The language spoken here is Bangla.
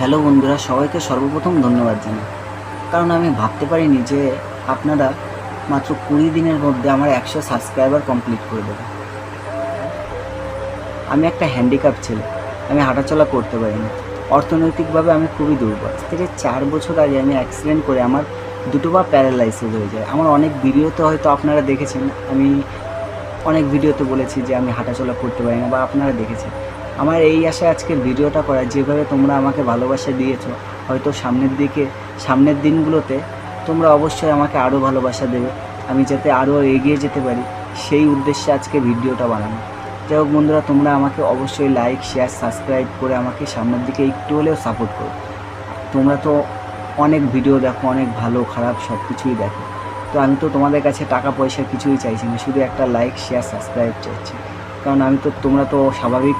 হ্যালো বন্ধুরা, সবাইকে সর্বপ্রথম ধন্যবাদ জানাই। কারণ আমি ভাবতে পারিনি যে আপনারা মাত্র 20 দিনের মধ্যে আমার 100 সাবস্ক্রাইবার কমপ্লিট করে দেবেন। আমি একটা হ্যান্ডিক্যাপ ছেলে, আমি হাঁটাচলা করতে পারি না, অর্থনৈতিকভাবে আমি খুবই দুর্বল। আজ থেকে 4 বছর আগে আমি অ্যাক্সিডেন্ট করে আমার দুটো পা প্যারালাইসিস হয়ে যায়। আমার অনেক ভিডিওতে হয়তো আপনারা দেখেছেন, আমি অনেক ভিডিওতে বলেছি যে আমি হাঁটাচলা করতে পারি না, বা আপনারা দেখেছেন। আমার এই আশায় আজকের ভিডিওটা করা, যেভাবে তোমরা আমাকে ভালোবাসা দিয়েছো, হয়তো সামনের দিনগুলোতে তোমরা অবশ্যই আমাকে আরও ভালোবাসা দেবে, আমি যাতে আরও এগিয়ে যেতে পারি, সেই উদ্দেশ্যে আজকে ভিডিওটা বানানো। যাই হোক বন্ধুরা, তোমরা আমাকে অবশ্যই লাইক, শেয়ার, সাবস্ক্রাইব করে আমাকে সামনের দিকে একটু হলেও সাপোর্ট করো। তোমরা তো অনেক ভিডিও দেখো, অনেক ভালো খারাপ সব কিছুই দেখো। তো আমি তো তোমাদের কাছে টাকা পয়সা কিছুই চাইছি না, শুধু একটা লাইক, শেয়ার, সাবস্ক্রাইব চাইছি। কারণ তোমরা তো স্বাভাবিক